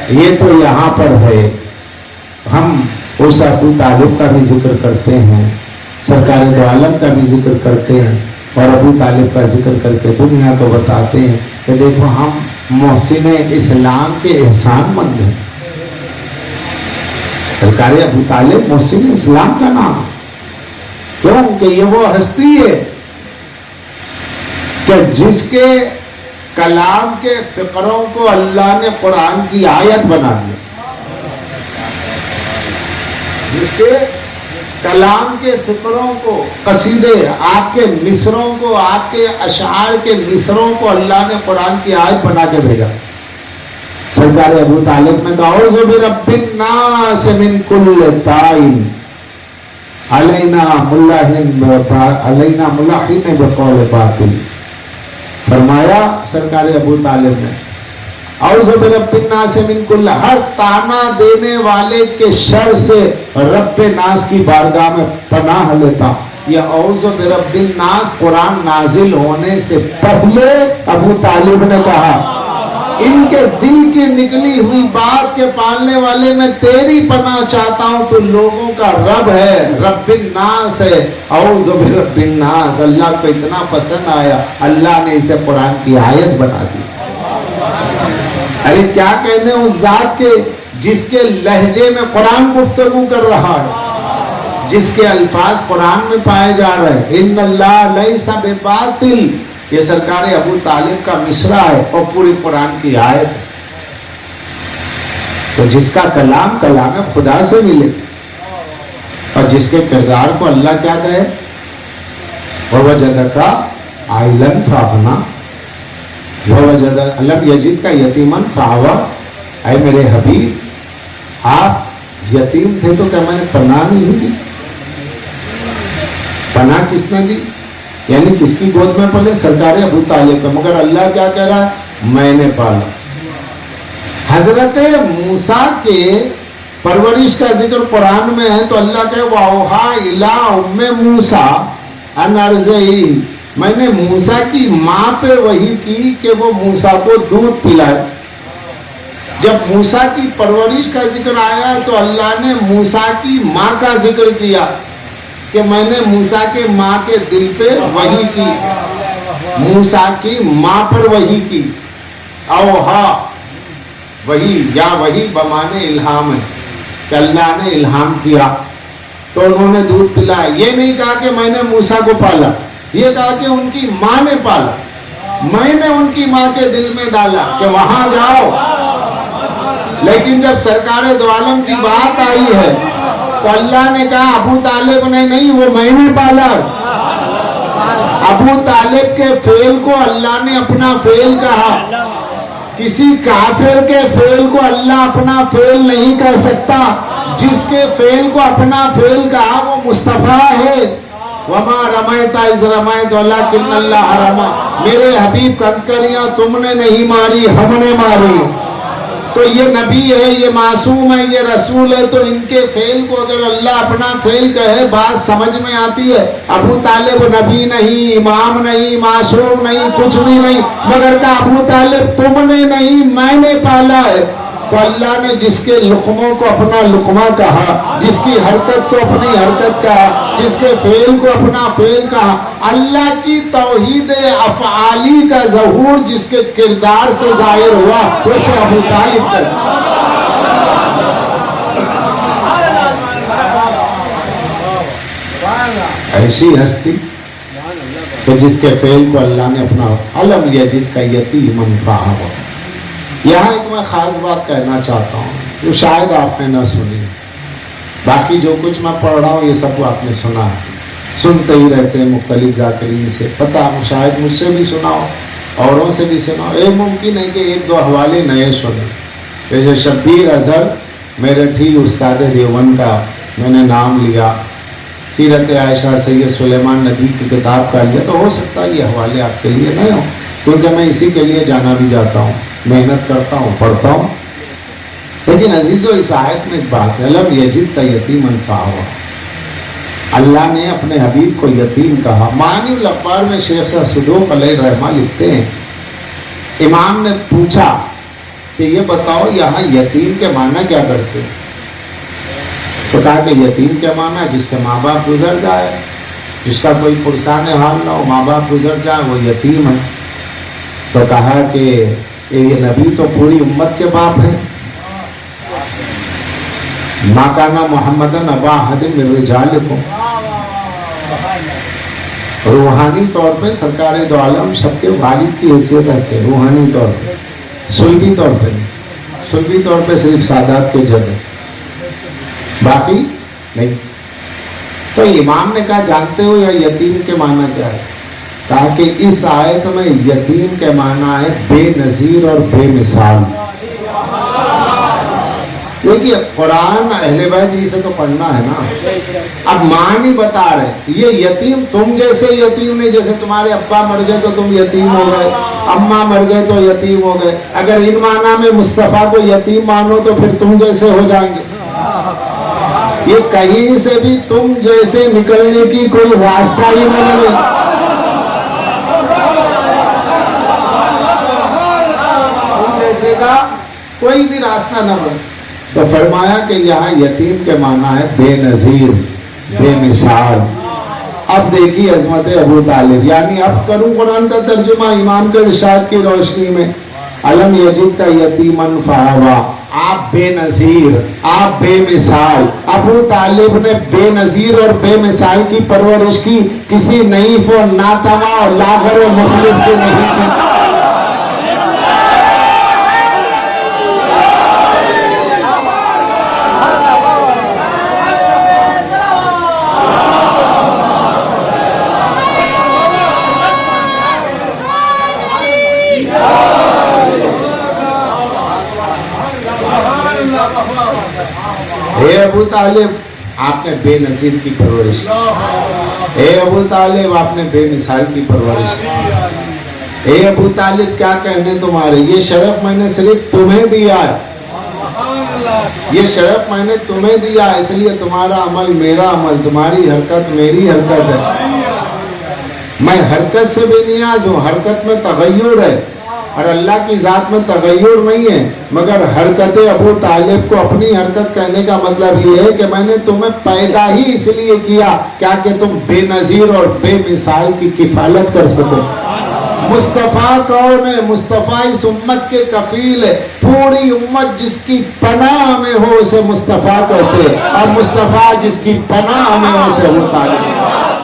یہ تو یہاں پر ہے، ہم اس ابو طالب کا بھی ذکر کرتے ہیں، سرکار دو عالم کا بھی ذکر کرتے ہیں، اور ابو طالب کا ذکر کر کے دنیا کو بتاتے ہیں کہ دیکھو ہم محسن اسلام کے احسان مند ہیں۔ سرکار ابو طالب محسن اسلام کا نام، کیوں کہ یہ وہ ہستی ہے کہ جس کے کلام کے فقروں کو اللہ نے قرآن کی آیت بنا دیا، جس کے کلام کے فقروں کو، قصیدے، آپ کے مصروں کو، آپ کے اشعار کے مصروں کو اللہ نے قرآن کی آیت بنا کے بھیجا۔ سرکار ابو طالب نے کہا اعوذ برب الناس من کل طائن علینا ملحن بقول باطل۔ فرمایا سرکار ابو طالب نے اعوذ برب الناس من کل، ہر طعنہ دینے والے کے شر سے رب ناس کی بارگاہ میں پناہ لیتا۔ یہ اعوذ برب الناس قرآن نازل ہونے سے پہلے ابو طالب نے کہا، ان کے دل کی نکلی ہوئی بات کے پالنے والے میں تیری پناہ چاہتا ہوں، تو لوگوں کا رب ہے، رب الناس ہے، اعوذ برب الناس۔ اللہ کو اتنا پسند آیا، اللہ نے اسے قرآن کی آیت بنا دی۔ ارے کیا کہنے اس ذات کے جس کے لہجے میں قرآن گفتگو کر رہا ہے، جس کے الفاظ قرآن میں پائے جا رہے ہیں، ان اللہ لیس بباطل، یہ سرکار ابو طالب کا مصرع ہے اور پوری قرآن کی آیت ہے۔ تو جس کا کلام کلام خدا سے ملے اور جس کے کردار کو اللہ کیا کہے، وَوَجَدَكَ عَائِلًا فَأَغْنَىٰ، وَوَجَدَكَ لَمْ يَجِدْكَ يَتِيمًا فَآوَىٰ، اے میرے حبیب آپ یتیم تھے تو کیا میں نے پناہ نہیں دی؟ پناہ کس نے دی؟ یعنی کس کی گود میں پلے؟ سرکار ابو طالب کا، مگر اللہ کیا کہہ رہا ہے؟ میں نے پالا۔ حضرت موسیٰ کے پرورش کا ذکر قرآن میں ہے تو اللہ کہے وَأَوْحَىٰ إِلَىٰ أُمِّ مُوسَىٰ أَنْ أَرْضِعِيهِ، میں نے موسیٰ کی ماں پہ وحی کی کہ وہ موسیٰ کو دودھ پلائے۔ جب موسیٰ کی پرورش کا ذکر آیا تو اللہ نے موسیٰ کی ماں کا ذکر کیا کہ میں نے موسیٰ کے ماں کے دل پہ وحی کی، موسیٰ کی ماں پر وحی کی۔ اوہا، وحی یا وحی بمانے الہام ہے کہ اللہ نے الہام کیا تو انہوں نے دودھ پلایا۔ یہ نہیں کہا کہ میں نے موسیٰ کو پالا، یہ کہا کہ ان کی ماں نے پالا، میں نے ان کی ماں کے دل میں ڈالا کہ وہاں جاؤ۔ لیکن جب سرکار دو عالم کی بات آئی ہے تو اللہ نے کہا ابو طالب نے نہیں، وہ میں نے پالا۔ ابو طالب کے فعل کو اللہ نے اپنا فعل کہا، کسی کافر کے فعل کو اللہ اپنا فعل نہیں کہہ سکتا۔ جس کے فعل کو اپنا فعل کہا وہ مصطفیٰ ہے۔ وما رمیت اذ رمیت ولکن اللہ رمی، میرے حبیب کنکریاں تم نے نہیں ماری، ہم نے ماری۔ تو یہ نبی ہے، یہ معصوم ہے، یہ رسول ہے، تو ان کے فعل کو اگر اللہ اپنا فعل کہے بات سمجھ میں آتی ہے۔ ابو طالب نبی نہیں، امام نہیں، معصوم نہیں، کچھ بھی نہیں، مگر کہ ابو طالب تم نے نہیں، میں نے پالا ہے۔ تو اللہ نے جس کے لقموں کو اپنا لقمہ کہا، جس کی حرکت کو اپنی حرکت کہا، جس کے فعل کو اپنا فعل کہا، اللہ کی توحید افعالی کا ظہور جس کے کردار سے ظاہر ہوا اسے ابو طالب کہا۔ ایسی ہستی کہ جس کے فعل کو اللہ نے اپنا علم یجد کا یتیماً فآویٰ۔ یہاں ایک میں خاص بات کہنا چاہتا ہوں جو شاید آپ نے نہ سنی، باقی جو کچھ میں پڑھ رہا ہوں یہ سب آپ نے سنا ہے، سنتے ہی رہتے ہیں مختلف ذاکرین سے، پتہ شاید مجھ سے بھی سنا ہو، اوروں سے بھی سنا ہو۔ ممکن ہے کہ ایک دو حوالے نئے سنے، جیسے شبیر اظہر میرٹھی استاد دیوبند کا میں نے نام لیا، سیرت عائشہ سید سلیمان ندوی کی کتاب کا لیا، تو ہو سکتا ہے یہ حوالے آپ کے لیے نئے ہوں، کیونکہ میں اسی کے لیے جانا بھی جاتا ہوں، محنت کرتا ہوں، پڑھتا ہوں۔ لیکن عزیزو اس آیت میں ایک بات ہے، لم یجد یتیما فآویٰ، اللہ نے اپنے حبیب کو یتیم کہا۔ معانی الاخبار میں شیخ صدوق علیہ الرحمہ لکھتے ہیں، امام نے پوچھا کہ یہ بتاؤ یہاں یتیم کے معنی کیا کرتے ہیں؟ تو کہا کہ یتیم کے معنی جس کے ماں باپ گزر جائے، جس کا کوئی پرسان حال نہ ہو، ماں باپ گزر جائے، وہ یتیم ہے۔ تو کہا کہ یہ نبی تو پوری امت کے باپ ہیں، مَا كَانَ مُحَمَّدًا أَبَا أَحَدٍ مِّن رِجَالِكُمْ، روحانی طور پہ سرکار دو عالم سب کے والد کی حیثیت رکھتے ہیں، روحانی طور پہ، سلبی طور پہ نہیں، سلبی طور پہ صرف سادات کے جد ہیں، باقی نہیں۔ تو امام نے کہا جانتے ہو یا یتیم کے معنی کیا ہے؟ کہا کہ اس آیت میں یتیم کے معنی ہے بے نظیر اور بے مثال۔ دیکھیے قرآن اہل بیت جی سے تو پڑھنا ہے نا، اب معنی بتا رہے یہ یتیم تم جیسے یتیم نہیں، جیسے تمہارے ابا مر گئے تو تم یتیم ہو گئے، اماں مر گئے تو یتیم ہو گئے، اگر ان معنی میں مصطفیٰ کو یتیم مانو تو پھر تم جیسے ہو جائیں گے۔ یہ کہیں سے بھی تم جیسے نکلنے کی کوئی راستہ ہی نہیں ملے، تم جیسے کا کوئی بھی راستہ نہ ملے۔ تو فرمایا کہ یہاں یتیم کے معنی ہے بے نظیر، بے مثال۔ اب دیکھیے عظمت ابو طالب، یعنی اب کروں قرآن کا ترجمہ امام کے ارشاد کی روشنی میں، الم یجدک یتیما فآویٰ، آپ بے نظیر، آپ بے مثال۔ ابو طالب نے بے نظیر اور بے مثال کی پرورش کی، کسی نعیف و ناتواں اور لاغر و مفلس کی نہیں کی۔ اے ابو طالب آپ نے بے نظیر کی پرورش کی، اے ابو طالب آپ نے بے مثال کی پرورش کی، اے ابو طالب کیا کہنے تمہارے، یہ شرف میں نے صرف تمہیں دیا ہے، یہ شرف میں نے تمہیں دیا ہے، اس لیے تمہارا عمل میرا عمل، تمہاری حرکت میری حرکت ہے۔ میں حرکت سے بے نیاز ہوں، حرکت میں تغیر ہے، اور اللہ کی ذات میں تغیر نہیں ہے، مگر حرکت ابو طالب کو اپنی حرکت کہنے کا مطلب یہ ہے کہ میں نے تمہیں پیدا ہی اس لیے کیا کیا کہ تم بے نظیر اور بے مثال کی کفالت کر سکو۔ مصطفیٰ کون ہے؟ مصطفیٰ اس امت کے کفیل ہے، پوری امت جس کی پناہ میں ہو اسے مصطفیٰ کہتے ہیں، اور مصطفیٰ جس کی پناہ میں ہو اسے ابو طالب۔